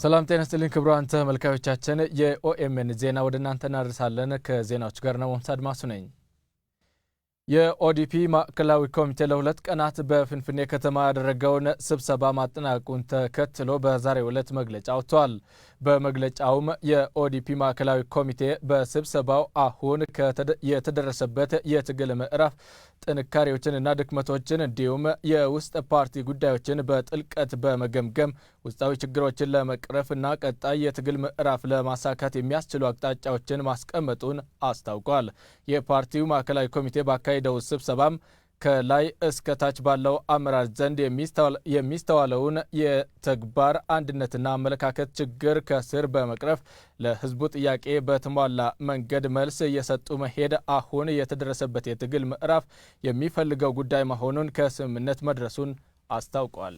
ሰላም ጤና ይስጥልኝ ክቡራን ተመልካቾቻችን የኦኤምኤን ዜና ወደ እናንተ እናደርሳለን ከዜናዎች ጋር ነው አድማሱ ነኝ የኦዲፒ ማዕከላዊ ኮሚቴ ለሁለት ቀናት በፍንፍኔ ከተማ ያደረገውን ስብሰባ ማጠናቀቁን ተከትሎ በዛሬው ዕለት መግለጫ አውጥቷል በመግለጫውም የኦዲፒ ማዕከላዊ ኮሚቴ በስብሰባው አሁን የተደረሰበት የትግል ምዕራፍ ጥንካሬዎችንና ድክመቶችን እንዲሁም የውስጥ ፓርቲ ጉዳዮችን በጥልቀት በመገምገም ውስጣዊ ችግሮችን ለመቅረፍና ቀጣይ የትግል ምዕራፍ ለማሳካት የሚያስችሉ አቅጣጫዎችን ማስቀመጡን አስታውቋል የፓርቲው ማዕከላዊ ኮሚቴ ባካሄደው ስብሰባም ከላይ እስከ ታች ባለው አመራር ዘንድ የሚስተዋለውን የተግባር አንድነትና አመለካከት ችግር ከስር በመቅረፍ ለህዝቡ ጥያቄ በተሟላ መንገድ መልስ እየሰጡ መሄድ አሁን የተደረሰበት የትግል ምዕራፍ የሚፈልገው ጉዳይ መሆኑን ከስምምነት መድረሱን አስታውቋል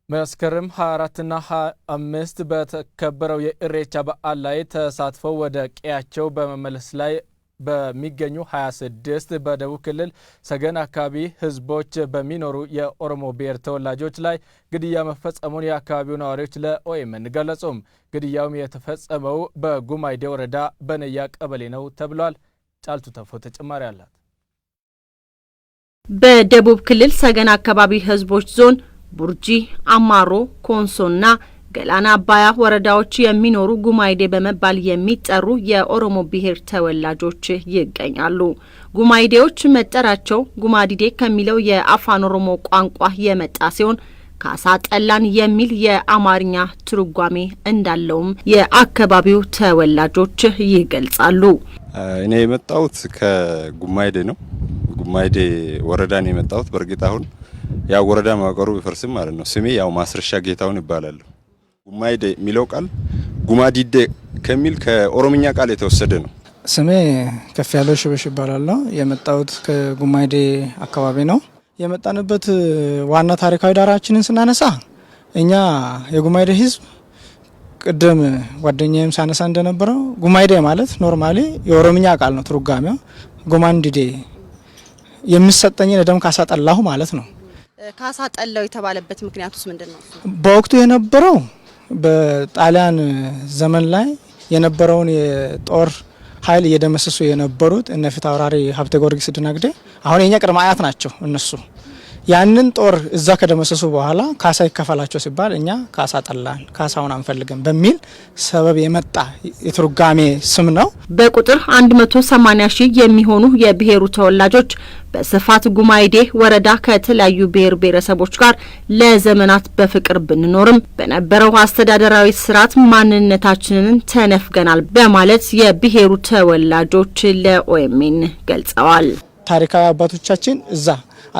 መስከረም 24 እና 25 በተከበረው የኢሬቻ በዓል ላይ ተሳትፈው ወደ ቀያቸው በመመለስ ላይ በሚገኙ 26 በደቡብ ክልል ሰገን አካባቢ ህዝቦች በሚኖሩ የኦሮሞ ብሔር ተወላጆች ላይ ግድያ መፈጸሙን የአካባቢው ነዋሪዎች ለኦኤምኤን ገለጹም ግድያውም የተፈጸመው በጉማይዴ ወረዳ በነያ ቀበሌ ነው ተብሏል ጫልቱ ተፎ ተጨማሪ አላት በደቡብ ክልል ሰገን አካባቢ ህዝቦች ዞን ቡርጂ አማሮ ኮንሶና ገላና አባያ ወረዳዎች የሚኖሩ ጉማይዴ በመባል የሚጠሩ የኦሮሞ ብሔር ተወላጆች ይገኛሉ ጉማይዴዎች መጠራቸው ጉማዲዴ ከሚለው የአፋን ኦሮሞ ቋንቋ የመጣ ሲሆን ካሳ ጠላን የሚል የአማርኛ ትርጓሜ እንዳለውም የአካባቢው ተወላጆች ይገልጻሉ እኔ የመጣሁት ከጉማይዴ ነው ጉማይዴ ወረዳ ነው የመጣሁት በርግጥ አሁን ያ ወረዳ ማቀሩ ቢፈርስም ማለት ነው ስሜ ያው ማስረሻ ጌታውን ይባላል ጉማይዴ ሚለው ቃል ጉማዲዴ ከሚል ከኦሮምኛ ቃል የተወሰደ ነው ስሜ ከፍ ያለው ሽበሽ ይባላል የመጣሁት ከጉማይዴ አካባቢ ነው የመጣንበት ዋና ታሪካዊ ዳራችንን ስናነሳ እኛ የጉማይዴ ህዝብ ቅድም ጓደኛዬም ሳነሳ እንደነበረው ጉማይዴ ማለት ኖርማሊ የኦሮምኛ ቃል ነው ትርጓሜው ጉማንዲዴ የሚሰጠኝ ደም ካሳ ጠላሁ ማለት ነው ካሳ ጠላው የተባለበት ምክንያቱስ ምንድነው በወቅቱ የነበረው በጣሊያን ዘመን ላይ የነበረውን የጦር ኃይል እየደመሰሱ የነበሩት እነ ፊታውራሪ ሀብተ ጊዮርጊስ ድናግዴ አሁን የኛ ቅድመ አያት ናቸው እነሱ ያንን ጦር እዛ ከደመሰሱ በኋላ ካሳ ይከፈላቸው ሲባል እኛ ካሳ ጠላን ካሳውን አንፈልግም በሚል ሰበብ የመጣ የትርጓሜ ስም ነው በቁጥር 180 ሺህ የሚሆኑ የብሔሩ ተወላጆች በስፋት ጉማይዴ ወረዳ ከተለያዩ ብሔር ብሔረሰቦች ጋር ለዘመናት በፍቅር ብንኖርም በነበረው አስተዳደራዊ ስርዓት ማንነታችንን ተነፍገናል በማለት የብሔሩ ተወላጆች ለኦኤምኤን ገልጸዋል ታሪካዊ አባቶቻችን እዛ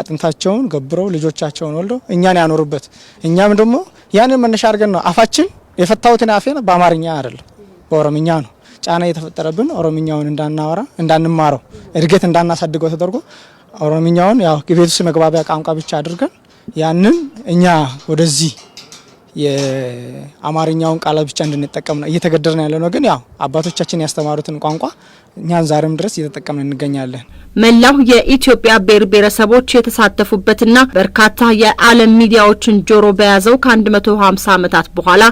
አጥንታቸውን ገብረው ልጆቻቸውን ወልደው እኛን ያኖሩበት እኛም ደግሞ ያንን መነሻ አድርገን ነው አፋችን የፈታውትን አፌን በአማርኛ አይደለም በኦሮምኛ ነው ጫና የተፈጠረብን ኦሮምኛውን እንዳናወራ እንዳንማረው እድገት እንዳናሳድገው ተደርጎ ኦሮምኛውን ያው ግቤቱስ መግባቢያ ቋንቋ ብቻ አድርገን ያንን እኛ ወደዚህ የአማርኛውን ቃል ብቻ እንድንጠቀም ነው እየተገደረን ያለነው ግን ያው አባቶቻችን ያስተማሩትን ቋንቋ እኛን ዛሬም ድረስ እየተጠቀምን እንገኛለን መላው የኢትዮጵያ ብሔር ብሔረሰቦች የተሳተፉበትና በርካታ የዓለም ሚዲያዎችን ጆሮ በያዘው ከ150 ዓመታት በኋላ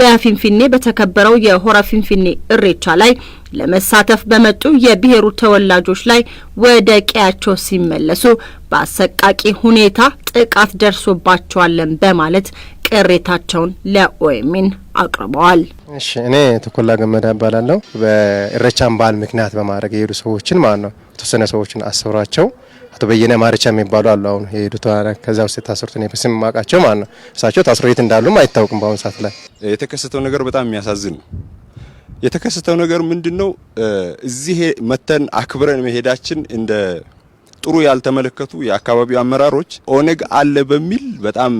በፊንፊኔ በተከበረው የሆራ ፊንፊኔ ኢሬቻ ላይ ለመሳተፍ በመጡ የብሔሩ ተወላጆች ላይ ወደ ቀያቸው ሲመለሱ በአሰቃቂ ሁኔታ ጥቃት ደርሶባቸዋል በማለት ቅሬታቸውን ለኦኤምኤን አቅርበዋል እሺ እኔ ተኮላ ገመዳ ባላለው በኢሬቻን በዓል ምክንያት በማድረግ የሄዱ ሰዎችን ማለት ነው ተሰነ ሰዎችን አሰራቸው አቶ በየነ ማርቻ የሚባሉ አሉ አሁን የሄዱት ከዛው ሲታሰሩት ነው በስም ማቃቸው ማለት ነው እሳቸው ታስረውት እንዳሉም አይታወቅም በአሁን ሰዓት ላይ የተከሰተው ነገር በጣም የሚያሳዝን ነው የተከሰተው ነገር ምንድነው እዚህ መተን አክብረን መሄዳችን እንደ ጥሩ ያልተመለከቱ የአካባቢው አመራሮች ኦነግ አለ በሚል በጣም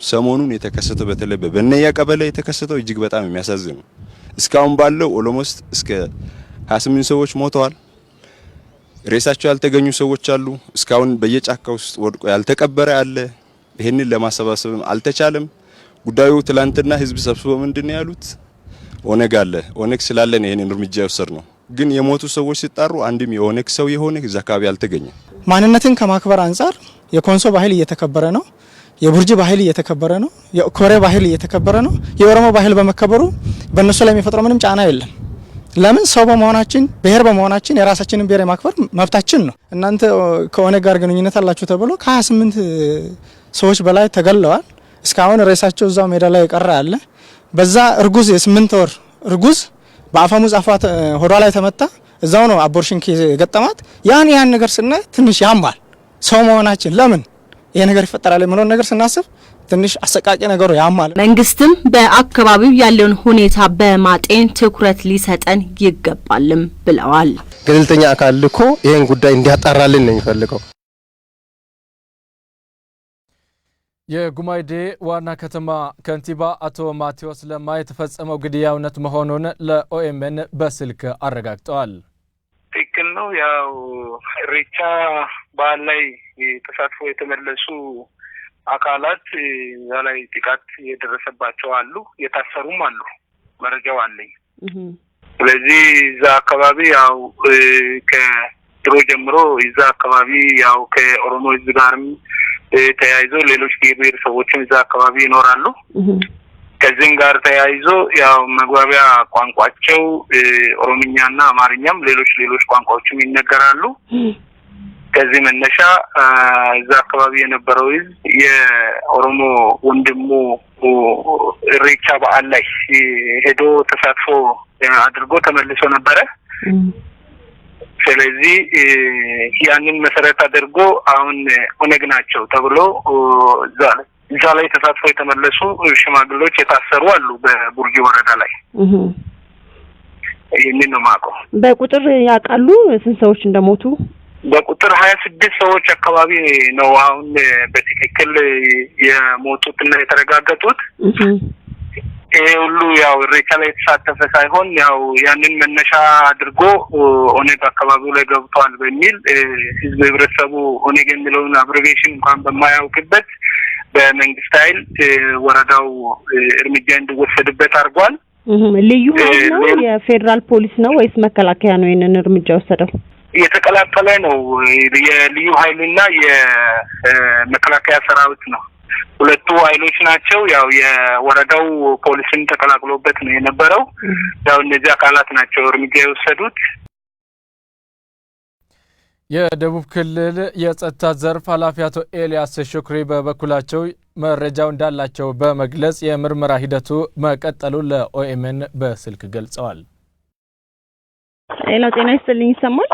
ሰሞኑን የተከሰተው በተለይ በነያ ቀበሌ የተከሰተው እጅግ በጣም የሚያሳዝን ነው እስካሁን ባለው ኦሎሞስት እስከ 28 ሰዎች ሞተዋል ሬሳቸው ያልተገኙ ሰዎች አሉ እስካሁን በየጫካ ውስጥ ወድቆ ያልተቀበረ አለ ይሄንን ለማሰባሰብ አልተቻለም ጉዳዩ ትላንትና ህዝብ ሰብስቦ ምንድነው ያሉት ኦነግ አለ ኦነግ ስላለ ነው ይሄንን እርምጃ ወሰድነው ግን የሞቱ ሰዎች ሲጣሩ አንድም የኦነግ ሰው የሆነ እዛ አካባቢ አልተገኘ ማንነትን ከማክበር አንፃር የኮንሶ ባህል እየተከበረ ነው የቡርጂ ባህል እየተከበረ ነው። የኮሬ ባህል እየተከበረ ነው። የኦሮሞ ባህል በመከበሩ በእነሱ ላይ የሚፈጥረው ምንም ጫና የለም። ለምን ሰው በመሆናችን ብሔር በመሆናችን የራሳችንን ብሔር የማክበር መብታችን ነው። እናንተ ከኦነግ ጋር ግንኙነት አላችሁ ተብሎ ከ28 ሰዎች በላይ ተገለዋል። እስካሁን ሬሳቸው እዛው ሜዳ ላይ ቀረ አለ። በዛ እርጉዝ የ8 ወር እርጉዝ በአፈሙዝ አፏ ሆዷ ላይ ተመታ። እዛው ነው አቦርሽን ኬዝ ገጠማት። ያን ነገር ስናይ ትንሽ ያማል። ሰው መሆናችን ለምን ይሄ ነገር ይፈጠራል የሚለውን ነገር ስናስብ ትንሽ አሰቃቂ ነገሩ ያማል። መንግስትም በአካባቢው ያለውን ሁኔታ በማጤን ትኩረት ሊሰጠን ይገባልም ብለዋል። ገለልተኛ አካል ልኮ ይሄን ጉዳይ እንዲያጣራልን ነው የሚፈልገው። የጉማይዴ ዋና ከተማ ከንቲባ አቶ ማቴዎስ ለማ የተፈጸመው ግድያ እውነት መሆኑን ለኦኤምኤን በስልክ አረጋግጠዋል። ትክክል ነው። ያው ኢሬቻ በዓል ላይ ተሳትፎ የተመለሱ አካላት ላይ ጥቃት የደረሰባቸው አሉ፣ የታሰሩም አሉ። መረጃው አለኝ። ስለዚህ እዛ አካባቢ ያው ከድሮ ጀምሮ እዛ አካባቢ ያው ከኦሮሞ ሕዝብ ጋርም ተያይዞ ሌሎች ብሔር ሰዎችም እዛ አካባቢ ይኖራሉ። ከዚህም ጋር ተያይዞ ያው መግባቢያ ቋንቋቸው ኦሮምኛና አማርኛም ሌሎች ቋንቋዎችም ይነገራሉ። ከዚህ መነሻ እዛ አካባቢ የነበረው ሕዝብ የኦሮሞ ወንድሙ ኢሬቻ በዓል ላይ ሄዶ ተሳትፎ አድርጎ ተመልሶ ነበረ። ስለዚህ ያንን መሰረት አድርጎ አሁን ኦነግ ናቸው ተብሎ እዛ ላይ ተሳትፎ የተመለሱ ሽማግሌዎች የታሰሩ አሉ በቡርጂ ወረዳ ላይ። ይህንን ነው የማውቀው። በቁጥር ያውቃሉ ስንት ሰዎች እንደሞቱ? በቁጥር 26 ሰዎች አካባቢ ነው አሁን በትክክል የሞቱትና የተረጋገጡት። ይሄ ሁሉ ያው ኢሬቻ ላይ የተሳተፈ ሳይሆን ያው ያንን መነሻ አድርጎ ኦነግ አካባቢው ላይ ገብቷል በሚል ህዝብ ህብረተሰቡ ኦነግ የሚለውን አብሪቬሽን እንኳን በማያውቅበት በመንግስት ኃይል ወረዳው እርምጃ እንዲወሰድበት አድርጓል። ልዩ ኃይል ነው የፌደራል ፖሊስ ነው ወይስ መከላከያ ነው ይሄንን እርምጃ ወሰደው? የተቀላቀለ ነው። የልዩ ኃይልና የመከላከያ ሰራዊት ነው። ሁለቱ ኃይሎች ናቸው። ያው የወረዳው ፖሊስን ተቀላቅሎበት ነው የነበረው። ያው እነዚህ አካላት ናቸው እርምጃ የወሰዱት። የደቡብ ክልል የጸጥታ ዘርፍ ኃላፊ አቶ ኤልያስ ሽኩሪ በበኩላቸው መረጃው እንዳላቸው በመግለጽ የምርመራ ሂደቱ መቀጠሉን ለኦኤምኤን በስልክ ገልጸዋል። ጤና ይስጥልኝ ይሰማል?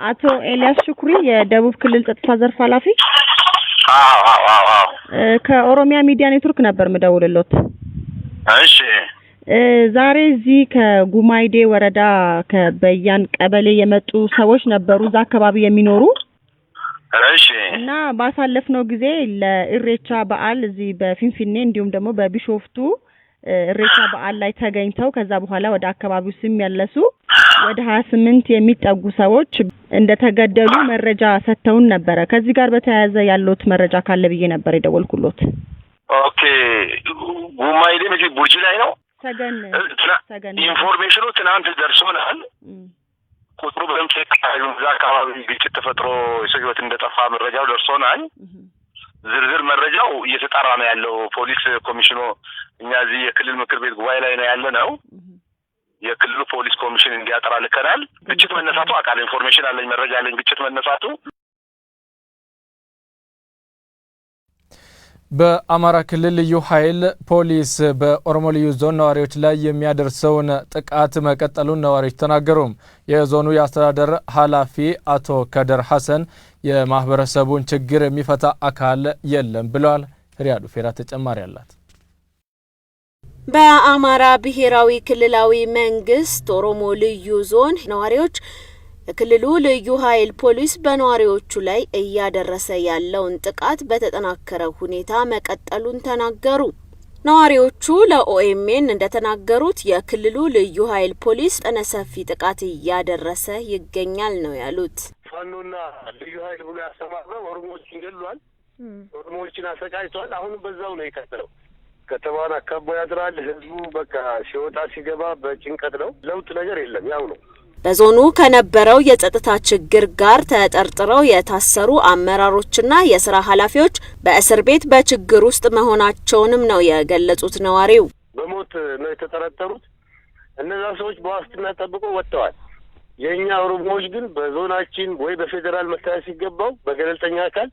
አቶ ኤልያስ ሽኩሪ የደቡብ ክልል ጸጥታ ዘርፍ ኃላፊ። ከኦሮሚያ ሚዲያ ኔትወርክ ነበር መደውልሎት። እሺ። ዛሬ እዚህ ከጉማይዴ ወረዳ ከበያን ቀበሌ የመጡ ሰዎች ነበሩ እዛ አካባቢ የሚኖሩ። እሺ። እና ባሳለፍነው ጊዜ ለኢሬቻ በዓል እዚህ በፊንፊኔ እንዲሁም ደግሞ በቢሾፍቱ ኢሬቻ በዓል ላይ ተገኝተው ከዛ በኋላ ወደ አካባቢው ሲመለሱ ወደ 28 የሚጠጉ ሰዎች እንደተገደሉ መረጃ ሰጥተውን ነበር። ከዚህ ጋር በተያያዘ ያለውት መረጃ ካለ ብዬ ነበር የደወልኩሎት። ኦኬ። ጉማይዴ ማለት ቡርጂ ላይ ነው? ሰገን ኢንፎርሜሽኑ ትናንት ደርሶናል። ቁጥሩ በደምብ እዛ አካባቢ ግጭት ተፈጥሮ የሰው ሕይወት እንደጠፋ መረጃው ደርሶናል። ዝርዝር መረጃው እየተጣራ ነው ያለው። ፖሊስ ኮሚሽኑ እኛ እዚህ የክልል ምክር ቤት ጉባኤ ላይ ነው ያለነው። የክልሉ ፖሊስ ኮሚሽን እንዲያጠራ ልከናል። ግጭት መነሳቱ አቃለ ኢንፎርሜሽን አለኝ፣ መረጃ አለኝ። ግጭት መነሳቱ በአማራ ክልል ልዩ ኃይል ፖሊስ በኦሮሞ ልዩ ዞን ነዋሪዎች ላይ የሚያደርሰውን ጥቃት መቀጠሉን ነዋሪዎች ተናገሩ። የዞኑ የአስተዳደር ኃላፊ አቶ ከደር ሐሰን የማህበረሰቡን ችግር የሚፈታ አካል የለም ብለዋል። ሪያዱ ፌራ ተጨማሪ አላት። በአማራ ብሔራዊ ክልላዊ መንግስት ኦሮሞ ልዩ ዞን ነዋሪዎች የክልሉ ልዩ ኃይል ፖሊስ በነዋሪዎቹ ላይ እያደረሰ ያለውን ጥቃት በተጠናከረ ሁኔታ መቀጠሉን ተናገሩ። ነዋሪዎቹ ለኦኤምኤን እንደተናገሩት የክልሉ ልዩ ኃይል ፖሊስ ጠነሰፊ ጥቃት እያደረሰ ይገኛል ነው ያሉት። ፋኖና ልዩ ኃይል ብሎ ያሰማራው ኦሮሞዎችን ገድሏል፣ ኦሮሞዎችን አሰቃይቷል። አሁንም በዛው ነው የቀጠለው። ከተማን አካባቢ ያድራል። ህዝቡ በቃ ሲወጣ ሲገባ በጭንቀት ነው። ለውጥ ነገር የለም፣ ያው ነው። በዞኑ ከነበረው የጸጥታ ችግር ጋር ተጠርጥረው የታሰሩ አመራሮችና የስራ ኃላፊዎች በእስር ቤት በችግር ውስጥ መሆናቸውንም ነው የገለጹት ነዋሪው። በሞት ነው የተጠረጠሩት። እነዛ ሰዎች በዋስትና ተጠብቀው ወጥተዋል። የኛ ኦሮሞዎች ግን በዞናችን ወይ በፌደራል መታየት ሲገባው በገለልተኛ አካል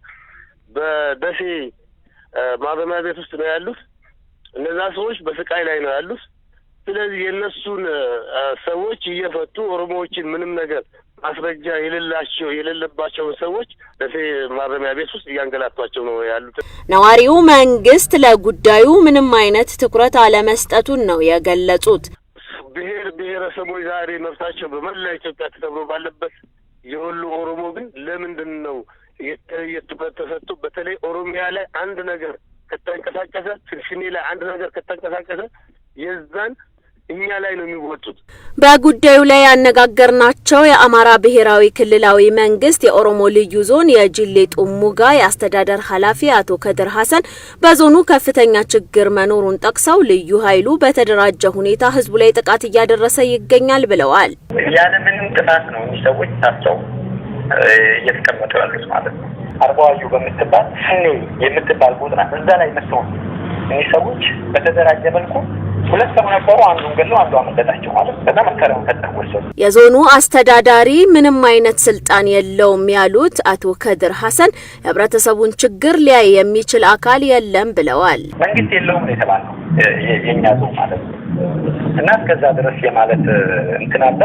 በደሴ ማረሚያ ቤት ውስጥ ነው ያሉት። እነዛ ሰዎች በስቃይ ላይ ነው ያሉት። ስለዚህ የነሱን ሰዎች እየፈቱ ኦሮሞዎችን ምንም ነገር ማስረጃ የሌለባቸው ሰዎች ደሴ ማረሚያ ቤት ውስጥ እያንገላቷቸው ነው ያሉት። ነዋሪው መንግስት ለጉዳዩ ምንም አይነት ትኩረት አለመስጠቱን ነው የገለጹት። ብሔረሰቦች ዛሬ መብታቸው በመላ ኢትዮጵያ ተከብሮ ባለበት የሁሉ ኦሮሞ ግን ለምንድን ነው የትኩረት ተሰጥቶ በተለይ ኦሮሚያ ላይ አንድ ነገር ከተንቀሳቀሰ ፍንፍኔ ላይ አንድ ነገር ከተንቀሳቀሰ የዛን እኛ ላይ ነው የሚወጡት። በጉዳዩ ላይ ያነጋገርናቸው የአማራ ብሔራዊ ክልላዊ መንግስት የኦሮሞ ልዩ ዞን የጅሌ ጡሙጋ የአስተዳደር ኃላፊ አቶ ከድር ሐሰን በዞኑ ከፍተኛ ችግር መኖሩን ጠቅሰው ልዩ ኃይሉ በተደራጀ ሁኔታ ህዝቡ ላይ ጥቃት እያደረሰ ይገኛል ብለዋል። ያለ ምንም ጥፋት ነው ሰዎች ታስረው እየተቀመጡ ያሉት ማለት ነው። አርባዋዩ በምትባል ስኔ የምትባል ቦታ እዛ ላይ መስለው እነዚህ ሰዎች በተደራጀ መልኩ ሁለት ሰው ነበሩ። አንዱን ገለው አንዱ አመለጣቸው ማለት በዛ መከረው ተጠወሰው። የዞኑ አስተዳዳሪ ምንም አይነት ስልጣን የለውም ያሉት አቶ ከድር ሐሰን ህብረተሰቡን ችግር ሊያይ የሚችል አካል የለም ብለዋል። መንግስት የለውም የተባለው የኛ ዞን ማለት ነው እና እስከዛ ድረስ የማለት እንትን አለ።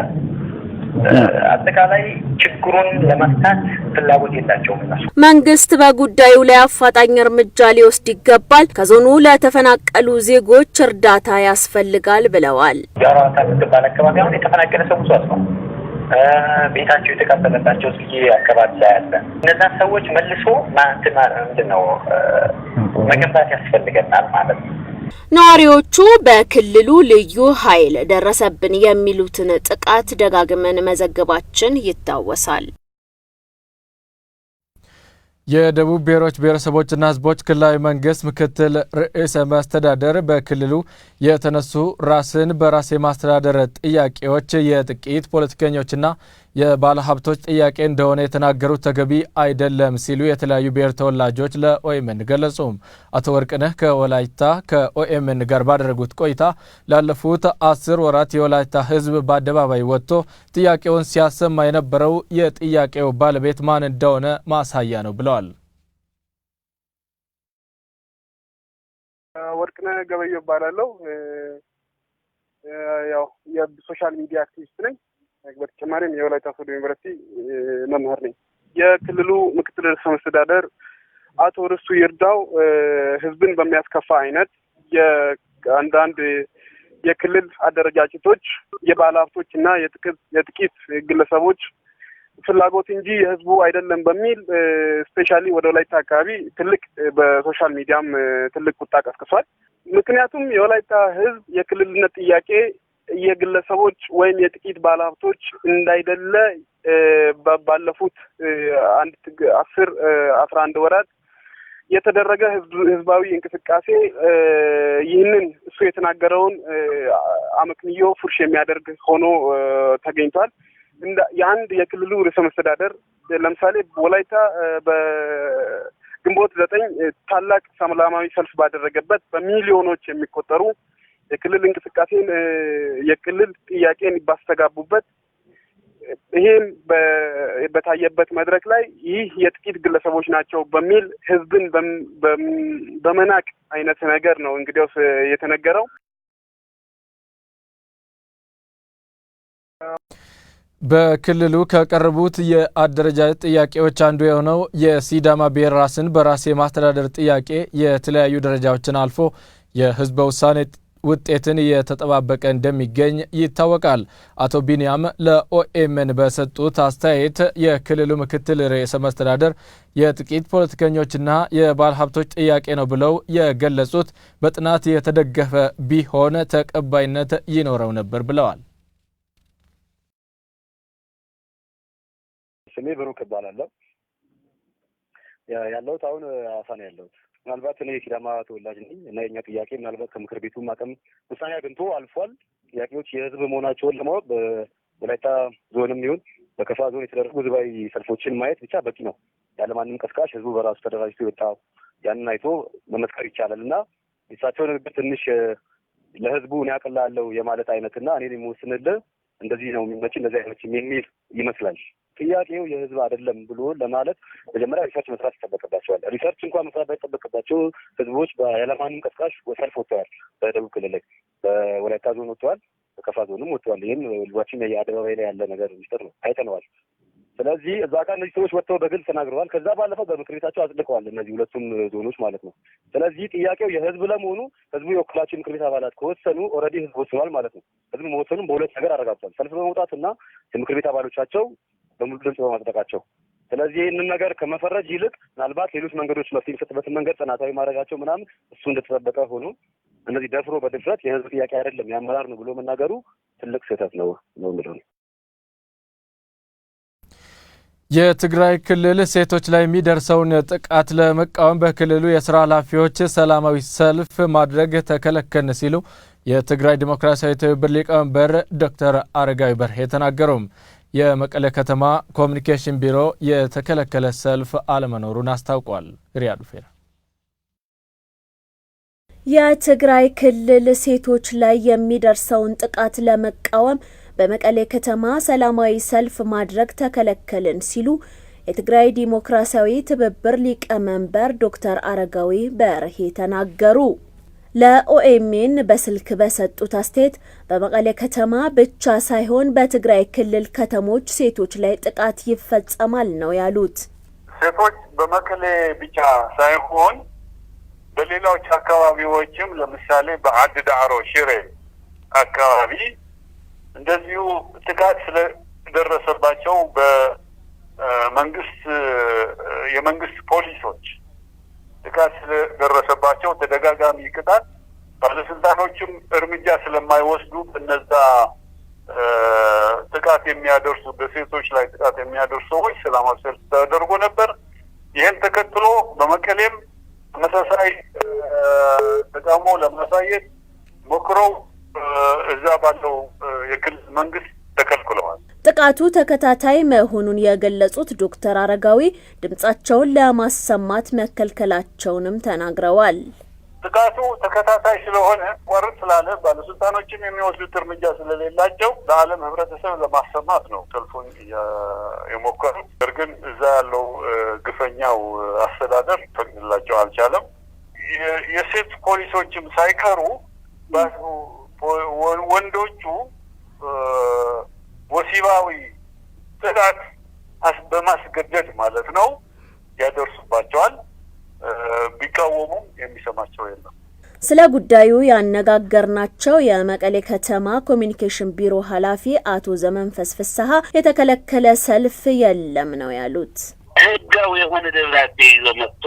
አጠቃላይ ችግሩን ለመፍታት ፍላጎት የላቸውም እነሱ። መንግስት በጉዳዩ ላይ አፋጣኝ እርምጃ ሊወስድ ይገባል፣ ከዞኑ ለተፈናቀሉ ዜጎች እርዳታ ያስፈልጋል ብለዋል። ያራታ በተባለ አካባቢ አሁን የተፈናቀለ ሰው ብዙ ነው። ቤታቸው የተቃጠለባቸው እስኪ አካባቢ ላይ አለ። እነዛ ሰዎች መልሶ ምንድነው መገንባት ያስፈልገናል ማለት ነው። ነዋሪዎቹ በክልሉ ልዩ ኃይል ደረሰብን የሚሉትን ጥቃት ደጋግመን መዘገባችን ይታወሳል። የደቡብ ብሔሮች ብሔረሰቦችና ሕዝቦች ክልላዊ መንግስት ምክትል ርዕሰ መስተዳደር በክልሉ የተነሱ ራስን በራስ የማስተዳደር ጥያቄዎች የጥቂት ፖለቲከኞችና የባለሀብቶች ጥያቄ እንደሆነ የተናገሩት ተገቢ አይደለም ሲሉ የተለያዩ ብሔር ተወላጆች ለኦኤምኤን ገለጹ። አቶ ወርቅነህ ከወላይታ ከኦኤምኤን ጋር ባደረጉት ቆይታ ላለፉት 10 ወራት የወላይታ ህዝብ በአደባባይ ወጥቶ ጥያቄውን ሲያሰማ የነበረው የጥያቄው ባለቤት ማን እንደሆነ ማሳያ ነው ብለዋል። ወርቅነህ ገበየው ባላለው ያው የሶሻል ሚዲያ አክቲቪስት ነኝ። በተጨማሪም የወላይታ ሶዶ ዩኒቨርሲቲ መምህር ነኝ። የክልሉ ምክትል ርዕሰ መስተዳደር አቶ ርስቱ ይርዳው ህዝብን በሚያስከፋ አይነት የአንዳንድ የክልል አደረጃጀቶች የባለሀብቶች እና የጥቂት ግለሰቦች ፍላጎት እንጂ የህዝቡ አይደለም በሚል ስፔሻሊ ወደ ወላይታ አካባቢ ትልቅ በሶሻል ሚዲያም ትልቅ ቁጣ ቀስቅሷል። ምክንያቱም የወላይታ ህዝብ የክልልነት ጥያቄ የግለሰቦች ወይም የጥቂት ባለሀብቶች እንዳይደለ ባለፉት 11 ወራት የተደረገ ህዝባዊ እንቅስቃሴ ይህንን እሱ የተናገረውን አመክንዮ ፉርሽ የሚያደርግ ሆኖ ተገኝቷል። የአንድ የክልሉ ርዕሰ መስተዳደር ለምሳሌ ወላይታ በግንቦት 9 ታላቅ ሰላማዊ ሰልፍ ባደረገበት በሚሊዮኖች የሚቆጠሩ የክልል እንቅስቃሴን የክልል ጥያቄን ባስተጋቡበት ይሄን በታየበት መድረክ ላይ ይህ የጥቂት ግለሰቦች ናቸው በሚል ህዝብን በመናቅ አይነት ነገር ነው እንግዲያውስ የተነገረው። በክልሉ ከቀረቡት የአደረጃጀት ጥያቄዎች አንዱ የሆነው የሲዳማ ብሔር ራስን በራስ የማስተዳደር ጥያቄ የተለያዩ ደረጃዎችን አልፎ የህዝበ ውሳኔ ውጤትን እየተጠባበቀ እንደሚገኝ ይታወቃል። አቶ ቢኒያም ለኦኤምኤን በሰጡት አስተያየት የክልሉ ምክትል ርዕሰ መስተዳደር የጥቂት ፖለቲከኞችና የባለሀብቶች ጥያቄ ነው ብለው የገለጹት በጥናት የተደገፈ ቢሆን ተቀባይነት ይኖረው ነበር ብለዋል። ስሜ ብሩክ እባላለሁ። ያለሁት አሁን አፋን ያለሁት። ምናልባት እኔ የሲዳማ ተወላጅ ነኝ እና የኛ ጥያቄ ምናልባት ከምክር ቤቱ አቅም ውሳኔ አግኝቶ አልፏል። ጥያቄዎች የህዝብ መሆናቸውን ለማወቅ ወላይታ ዞንም ይሁን በከፋ ዞን የተደረጉ ህዝባዊ ሰልፎችን ማየት ብቻ በቂ ነው። ያለማንም ቀስቃሽ ህዝቡ በራሱ ተደራጅቶ የወጣው ያንን አይቶ መመስከር ይቻላልና እሳቸው ንግግር ትንሽ ለህዝቡ እኔ አቀላለሁ የማለት አይነትና እኔ የምወስንልህ እንደዚህ ነው የሚመች እንደዚህ አይነችም የሚል ይመስላል። ጥያቄው የህዝብ አይደለም ብሎ ለማለት መጀመሪያ ሪሰርች መስራት ይጠበቅባቸዋል። ሪሰርች እንኳን መስራት ባይጠበቅባቸው ህዝቦች ያለማንም ቀስቃሽ ሰልፍ ወጥተዋል። በደቡብ ክልል ላይ በወላይታ ዞን ወጥተዋል፣ በከፋ ዞንም ወጥተዋል። ይህም ህዝባችን የአደባባይ ላይ ያለ ነገር ሚስጥር ነው፣ አይተነዋል። ስለዚህ እዛ ጋር እነዚህ ሰዎች ወጥተው በግልጽ ተናግረዋል። ከዛ ባለፈው በምክር ቤታቸው አጽድቀዋል፣ እነዚህ ሁለቱም ዞኖች ማለት ነው። ስለዚህ ጥያቄው የህዝብ ለመሆኑ ህዝቡ የወከላቸው ምክር ቤት አባላት ከወሰኑ ኦልሬዲ ህዝብ ወስኗል ማለት ነው። ህዝብ መወሰኑም በሁለት ነገር አረጋግጧል፣ ሰልፍ በመውጣትና የምክር ቤት አባሎቻቸው በሙሉ ድምጽ በማጽደቃቸው። ስለዚህ ይህንን ነገር ከመፈረጅ ይልቅ ምናልባት ሌሎች መንገዶች መፍትሄ የሚሰጥበትን መንገድ ጥናታዊ ማድረጋቸው ምናምን እሱ እንደተጠበቀ ሆኖ እነዚህ ደፍሮ በድፍረት የህዝብ ጥያቄ አይደለም የአመራር ነው ብሎ መናገሩ ትልቅ ስህተት ነው የምለው። የትግራይ ክልል ሴቶች ላይ የሚደርሰውን ጥቃት ለመቃወም በክልሉ የስራ ኃላፊዎች ሰላማዊ ሰልፍ ማድረግ ተከለከልን ሲሉ የትግራይ ዲሞክራሲያዊ ትብብር ሊቀመንበር ዶክተር አረጋዊ በርሄ ተናገሩ። የመቀለ ከተማ ኮሚኒኬሽን ቢሮ የተከለከለ ሰልፍ አለመኖሩን አስታውቋል። ሪያዱ ፌራ የትግራይ ክልል ሴቶች ላይ የሚደርሰውን ጥቃት ለመቃወም በመቀሌ ከተማ ሰላማዊ ሰልፍ ማድረግ ተከለከልን ሲሉ የትግራይ ዲሞክራሲያዊ ትብብር ሊቀመንበር ዶክተር አረጋዊ በርሄ ተናገሩ። ለኦኤምኤን በስልክ በሰጡት አስተያየት በመቀሌ ከተማ ብቻ ሳይሆን በትግራይ ክልል ከተሞች ሴቶች ላይ ጥቃት ይፈጸማል ነው ያሉት። ሴቶች በመቀሌ ብቻ ሳይሆን በሌሎች አካባቢዎችም ለምሳሌ በአድ ዳዕሮ ሽሬ አካባቢ እንደዚሁ ጥቃት ስለደረሰባቸው በመንግስት የመንግስት ፖሊሶች ጥቃት ስለደረሰባቸው ተደጋጋሚ ቅጣት ባለስልጣኖችም እርምጃ ስለማይወስዱ እነዛ ጥቃት የሚያደርሱ በሴቶች ላይ ጥቃት የሚያደርሱ ሰዎች ሰላማዊ ሰልፍ ተደርጎ ነበር። ይህን ተከትሎ በመቀሌም ተመሳሳይ ተቃውሞ ለማሳየት ሞክረው እዛ ባለው የክልል መንግስት ተከልክለዋል። ጥቃቱ ተከታታይ መሆኑን የገለጹት ዶክተር አረጋዊ ድምጻቸውን ለማሰማት መከልከላቸውንም ተናግረዋል። ጥቃቱ ተከታታይ ስለሆነ ወርድ ስላለ ባለስልጣኖችም የሚወስዱት እርምጃ ስለሌላቸው ለዓለም ህብረተሰብ ለማሰማት ነው ሰልፉን የሞከሩት። ግን እዛ ያለው ግፈኛው አስተዳደር ፈቅድላቸው አልቻለም። የሴት ፖሊሶችም ሳይቀሩ ወንዶቹ ወሲባዊ ጥቃት በማስገደድ ማለት ነው ያደርሱባቸዋል። ቢቃወሙም የሚሰማቸው የለም። ስለ ጉዳዩ ያነጋገርናቸው የመቀሌ ከተማ ኮሚኒኬሽን ቢሮ ኃላፊ አቶ ዘመንፈስ ፍስሐ የተከለከለ ሰልፍ የለም ነው ያሉት። ህጋዊ የሆነ ደብዳቤ ይዞ መጥቶ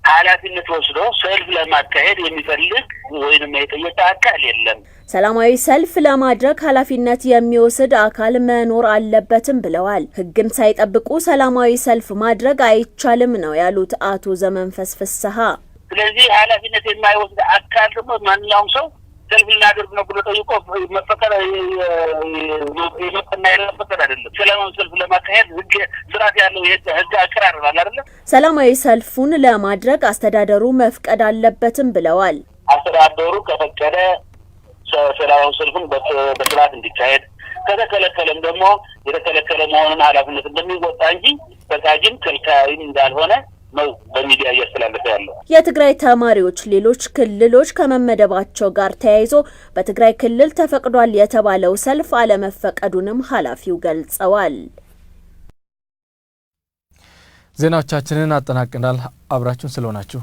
ኃላፊነት ወስዶ ሰልፍ ለማካሄድ የሚፈልግ ወይንም የጠየቀ አካል የለም። ሰላማዊ ሰልፍ ለማድረግ ኃላፊነት የሚወስድ አካል መኖር አለበትም ብለዋል። ህግን ሳይጠብቁ ሰላማዊ ሰልፍ ማድረግ አይቻልም ነው ያሉት አቶ ዘመንፈስ ፍስሐ። ስለዚህ ኃላፊነት የማይወስድ አካል ደግሞ ማንኛውም ሰው ሰልፍ ሊያደርግ ነው ብሎ ጠይቆ መፈቀድ የመፈቀድ አይደለም። ሰላማዊ ሰልፍ ለማካሄድ ህግ ስርዓት ያለው ህግ አቀራረብ አለ አይደል? ሰላማዊ ሰልፉን ለማድረግ አስተዳደሩ መፍቀድ አለበትም ብለዋል። አስተዳደሩ ከፈቀደ ሰላማዊ ሰልፉን በስርዓት እንዲካሄድ፣ ከተከለከለም ደግሞ የተከለከለ መሆኑን ኃላፊነት እንደሚወጣ እንጂ ፈቃጅም ከልካይም እንዳልሆነ ነው በሚዲያ እያስተላለፈ ያለው። የትግራይ ተማሪዎች ሌሎች ክልሎች ከመመደባቸው ጋር ተያይዞ በትግራይ ክልል ተፈቅዷል የተባለው ሰልፍ አለመፈቀዱንም ኃላፊው ገልጸዋል። ዜናዎቻችንን አጠናቅናል። አብራችሁን ስለሆናችሁ